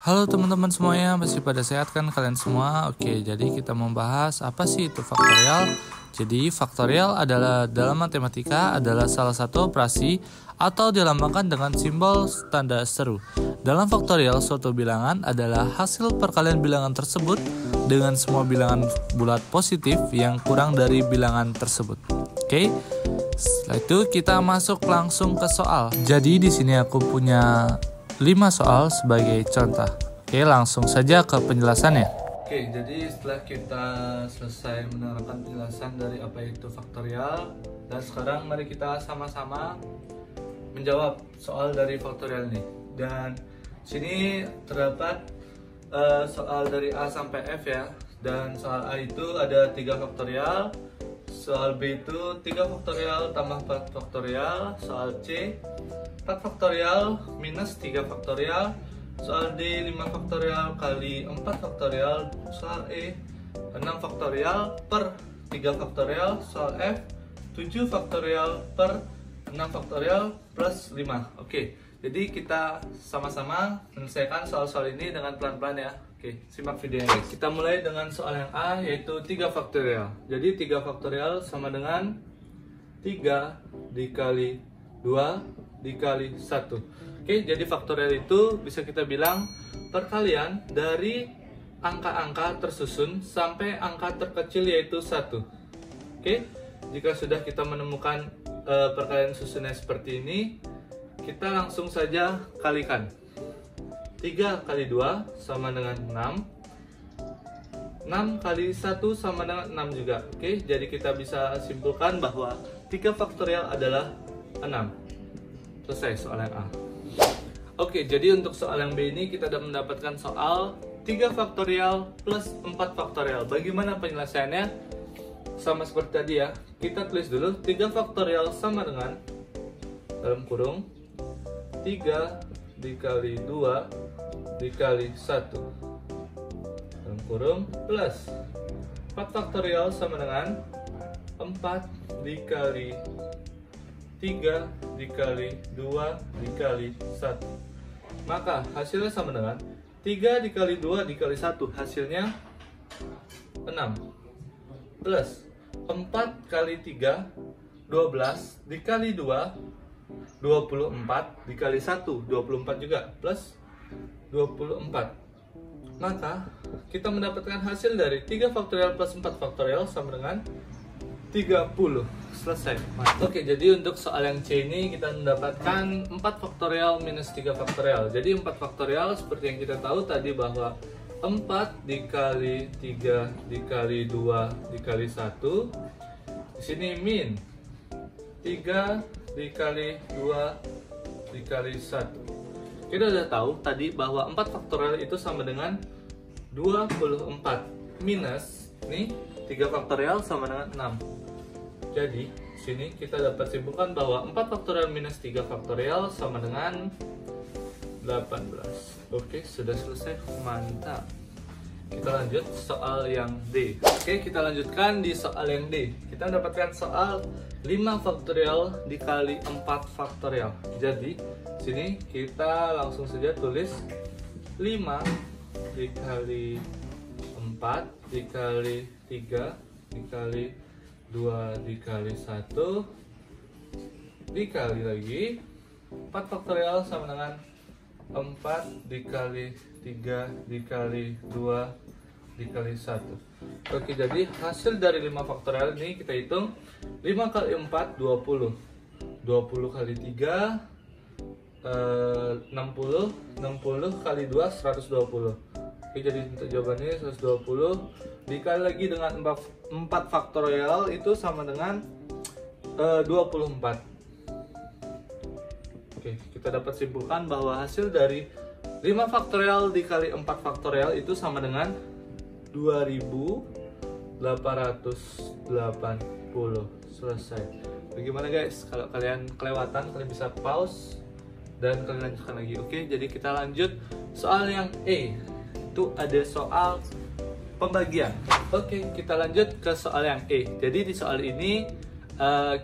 Halo teman-teman semuanya, masih pada sehat kan kalian semua? Oke, jadi kita membahas apa sih itu faktorial. Jadi faktorial adalah dalam matematika adalah salah satu operasi atau dilambangkan dengan simbol tanda seru. Dalam faktorial, suatu bilangan adalah hasil perkalian bilangan tersebut dengan semua bilangan bulat positif yang kurang dari bilangan tersebut. Oke. Setelah itu kita masuk langsung ke soal. Jadi di sini aku punya 5 soal sebagai contoh. Oke, langsung saja ke penjelasannya. Oke, jadi setelah kita selesai menerangkan penjelasan dari apa itu faktorial, dan sekarang mari kita sama-sama menjawab soal dari faktorial ini. Dan sini terdapat soal dari A sampai F ya. Dan soal A itu ada 3 faktorial. Soal B itu 3 faktorial tambah 4 faktorial. Soal C 4 faktorial minus 3 faktorial. Soal D 5 faktorial kali 4 faktorial. Soal E 6 faktorial per 3 faktorial. Soal F 7 faktorial per 6 faktorial plus 5. Oke, jadi kita sama-sama menyelesaikan soal-soal ini dengan pelan-pelan ya. Oke, simak videonya guys. Kita mulai dengan soal yang A, yaitu 3 faktorial. Jadi 3 faktorial sama dengan 3 dikali 2 dikali 1. Oke, jadi faktorial itu bisa kita bilang perkalian dari angka-angka tersusun sampai angka terkecil yaitu 1. Oke, jika sudah kita menemukan perkalian susunnya seperti ini, kita langsung saja kalikan. 3 kali 2 sama dengan 6. 6 kali 1 sama dengan 6 juga. Oke, jadi kita bisa simpulkan bahwa 3 faktorial adalah 6. Selesai soal yang A. Oke, jadi untuk soal yang B ini kita sudah mendapatkan soal 3 faktorial plus 4 faktorial. Bagaimana penyelesaiannya? Sama seperti tadi ya. Kita tulis dulu 3 faktorial sama dengan dalam kurung 3 dikali 2 dikali 1 dalam kurung plus 4 faktorial sama dengan 4 dikali 3 dikali 2 dikali 1. Maka hasilnya sama dengan 3 dikali 2 dikali 1, hasilnya 6 plus 4 kali 3 12 dikali 2 24 dikali 1 24 juga plus 24. Maka kita mendapatkan hasil dari 3 faktorial plus 4 faktorial sama dengan 30. Selesai. Oke, jadi untuk soal yang C ini kita mendapatkan 4 faktorial minus 3 faktorial. Jadi 4 faktorial seperti yang kita tahu tadi bahwa 4 dikali 3 dikali 2 dikali 1. Di sini min 3 dikali 2 dikali 1. Kita sudah tahu tadi bahwa 4 faktorial itu sama dengan 24 minus nih 3 faktorial sama dengan 6. Jadi sini kita dapat simpulkan bahwa 4 faktorial minus 3 faktorial sama dengan 18. Oke, sudah selesai. Mantap. Kita lanjut soal yang D. Oke, kita lanjutkan di soal yang D. Kita mendapatkan soal 5 faktorial dikali 4 faktorial. Jadi sini kita langsung saja tulis 5 dikali 4 dikali 3 dikali 2 dikali 1 dikali lagi 4 faktorial sama dengan 4 dikali 3 dikali 2 dikali 1. Oke, jadi hasil dari 5 faktorial ini kita hitung 5 kali 4 20 20 kali 3 60 60 kali 2 120. Oke, jadi untuk jawabannya 120 dikali lagi dengan 4 faktorial itu sama dengan 24. Oke, kita dapat simpulkan bahwa hasil dari 5 faktorial dikali 4 faktorial itu sama dengan 2880. Selesai. Bagaimana guys? Kalau kalian kelewatan, kalian bisa pause dan kalian lanjutkan lagi. Oke, jadi kita lanjut soal yang E. Itu ada soal pembagian. Oke, kita lanjut ke soal yang E. Jadi di soal ini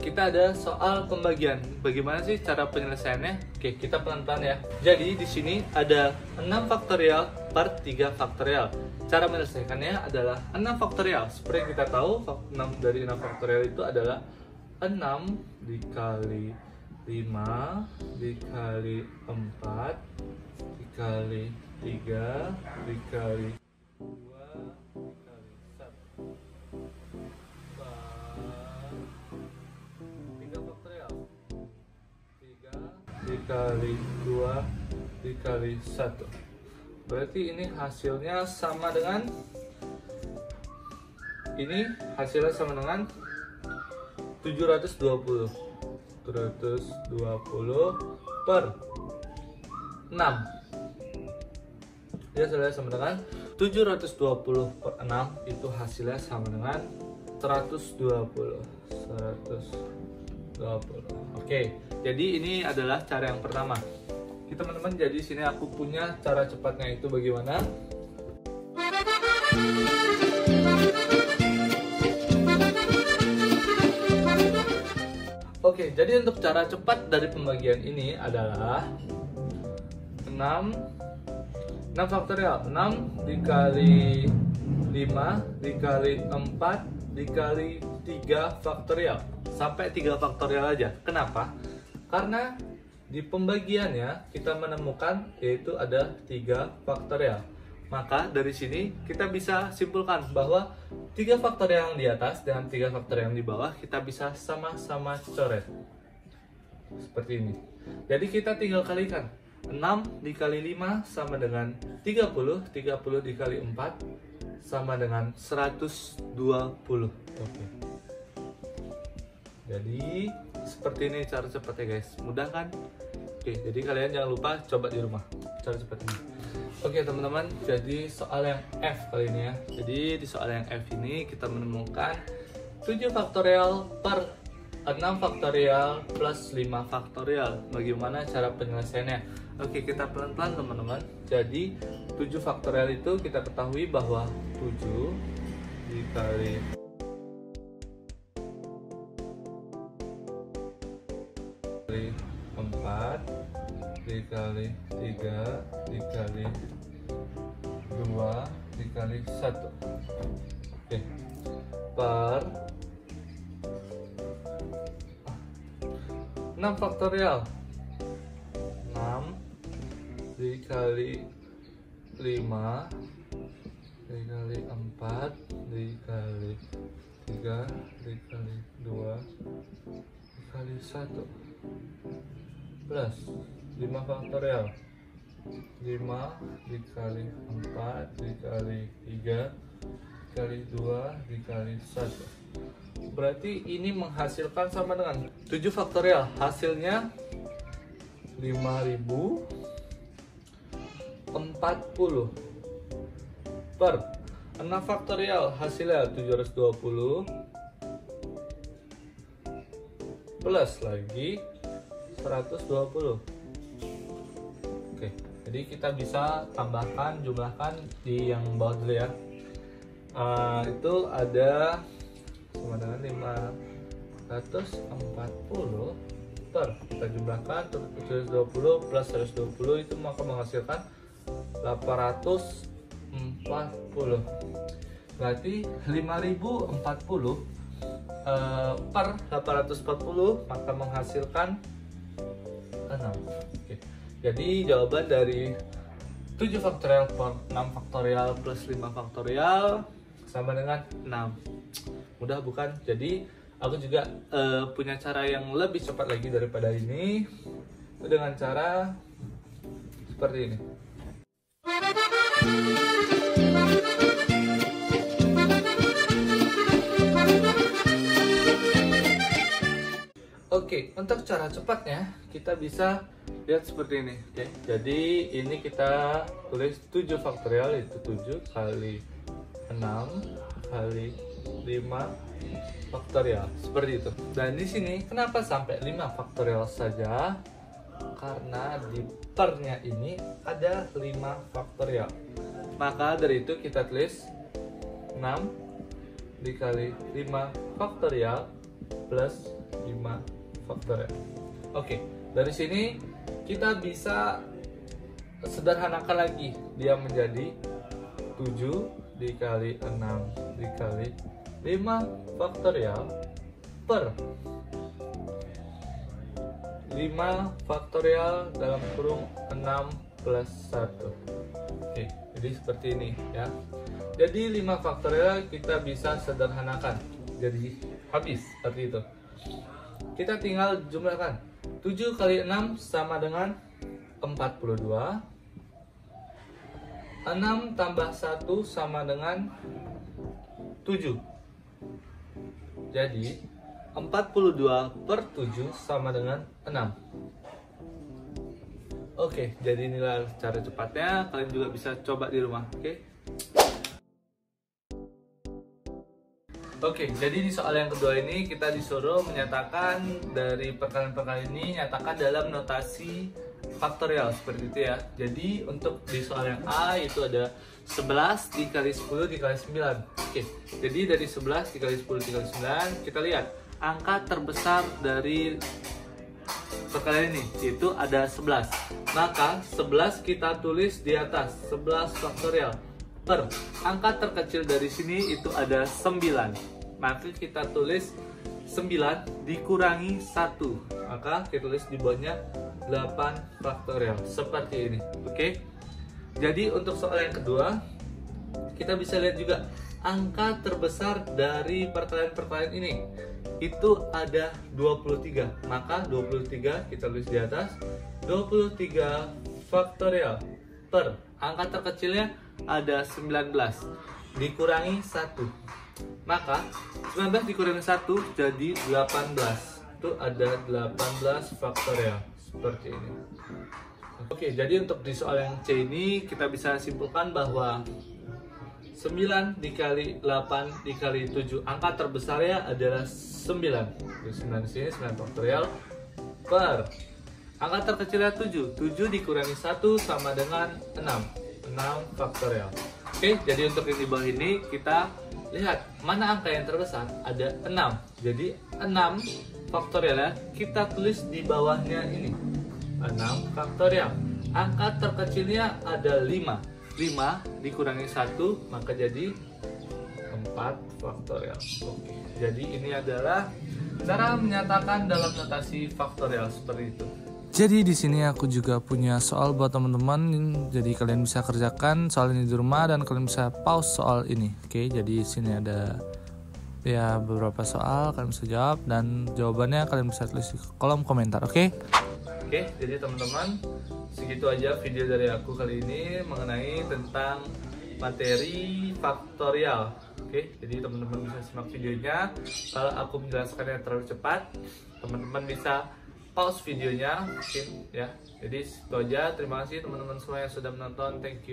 kita ada soal pembagian. Bagaimana sih cara penyelesaiannya? Oke, kita pelan-pelan ya. Jadi di sini ada 6 faktorial per 3 faktorial. Cara menyelesaikannya adalah 6 faktorial. Seperti yang kita tahu, 6 dari 6 faktorial itu adalah 6 dikali 5 dikali 4 dikali 3 dikali 2 dikali 1 3 faktorial 3 dikali 2 dikali 1. Berarti ini hasilnya sama dengan ini hasilnya sama dengan 720 per 6. Dia hasilnya sama dengan 720 per 6, itu hasilnya sama dengan 120. Oke, jadi ini adalah cara yang pertama. Oke teman-teman, jadi sini aku punya cara cepatnya itu bagaimana? Oke, jadi untuk cara cepat dari pembagian ini adalah 6 faktorial. 6 dikali 5 dikali 4 dikali 3 faktorial. Sampai 3 faktorial aja. Kenapa? Karena di pembagiannya kita menemukan yaitu ada 3 faktorial. Maka dari sini kita bisa simpulkan bahwa 3 faktorial yang di atas dan 3 faktorial yang di bawah kita bisa sama-sama coret. Seperti ini. Jadi kita tinggal kalikan. 6 dikali 5 sama dengan 30. 30 dikali 4 sama dengan 120. Oke. Jadi seperti ini cara cepatnya guys. Mudah kan? Oke, jadi kalian jangan lupa coba di rumah cara cepat ini. Oke teman-teman, jadi soal yang F kali ini ya. Jadi di soal yang F ini kita menemukan 7 faktorial per 6 faktorial plus 5 faktorial. Bagaimana cara penyelesaiannya? Oke, kita pelan-pelan teman-teman. Jadi 7 faktorial itu kita ketahui bahwa 7 dikali 4 dikali 3 dikali 2 dikali 1. Oke. Per 6 faktorial. 6 dikali 5 dikali 4 dikali 3 dikali 2 dikali 1 plus 5 faktorial. 5 dikali 4 dikali 3 dikali 2 dikali 1. Berarti ini menghasilkan sama dengan 7 faktorial. Hasilnya 5040 per 6 faktorial. Hasilnya 720 plus lagi 120. Oke, jadi kita bisa tambahkan, jumlahkan di yang bawah dulu ya. Itu ada sama dengan 540 per, kita jumlahkan 720 plus 120 itu maka menghasilkan 840. Berarti 5040 per 840 maka menghasilkan 6. Oke. Jadi jawaban dari 7 faktorial per 6 faktorial plus 5 faktorial sama dengan 6. Mudah bukan? Jadi aku juga punya cara yang lebih cepat lagi daripada ini, dengan cara seperti ini. Oke, untuk cara cepatnya kita bisa lihat seperti ini. Oke, jadi ini kita tulis 7 faktorial, itu 7 kali 6 kali 5 faktorial, seperti itu. Dan di sini kenapa sampai 5 faktorial saja? Karena di pernya ini ada 5 faktorial. Maka dari itu kita tulis 6 dikali 5 faktorial plus 5 faktorial. Oke, dari sini kita bisa sederhanakan lagi, dia menjadi 7 dikali 6 dikali 5 faktorial per 5 faktorial dalam kurung 6 plus 1. Oke, jadi seperti ini ya. Jadi 5 faktorial kita bisa sederhanakan, jadi habis seperti itu. Kita tinggal jumlahkan. 7 kali 6 sama dengan 42. 6 tambah 1 sama dengan 7. Jadi 42 per 7 sama dengan 6. Oke, jadi inilah cara cepatnya. Kalian juga bisa coba di rumah. Oke, jadi di soal yang kedua ini kita disuruh menyatakan dari perkalian-perkalian ini nyatakan dalam notasi faktorial seperti itu ya. Jadi untuk di soal yang A itu ada 11 dikali 10 dikali 9. Oke, jadi dari 11 dikali 10 dikali 9 kita lihat angka terbesar dari perkalian ini itu ada 11. Maka 11 kita tulis di atas 11 faktorial per angka terkecil dari sini itu ada 9. Maka kita tulis 9 dikurangi 1. Maka kita tulis di bawahnya 8 faktorial seperti ini. Oke. Jadi untuk soal yang kedua kita bisa lihat juga angka terbesar dari perkalian-perkalian ini itu ada 23. Maka 23 kita tulis di atas 23 faktorial per angka terkecilnya ada 19 dikurangi 1. Maka 19 dikurangi 1 jadi 18. Itu ada 18 faktorial seperti ini. Oke, jadi untuk di soal yang C ini kita bisa simpulkan bahwa 9 dikali 8 dikali 7 angka terbesarnya adalah 9. Jadi 9 di sini 9 faktorial per angka terkecilnya 7. 7 dikurangi 1 sama dengan 6. 6 faktorial. Oke, jadi untuk yang di bawah ini kita lihat mana angka yang terbesar, ada 6. Jadi 6 faktorial ya, kita tulis di bawahnya ini 6 faktorial. Angka terkecilnya ada 5. 5 dikurangi 1 maka jadi 4 faktorial. Oke, jadi ini adalah cara menyatakan dalam notasi faktorial seperti itu. Jadi di sini aku juga punya soal buat teman-teman. Jadi kalian bisa kerjakan soal ini di rumah dan kalian bisa pause soal ini. Oke, jadi di sini ada ya beberapa soal, kalian bisa jawab dan jawabannya kalian bisa tulis di kolom komentar. Oke, jadi teman-teman segitu aja video dari aku kali ini mengenai tentang materi faktorial. Oke, jadi teman-teman bisa simak videonya. Kalau aku menjelaskannya terlalu cepat, teman-teman bisa pause videonya mungkin ya. Jadi itu aja. Terima kasih teman-teman semua yang sudah menonton. Thank you.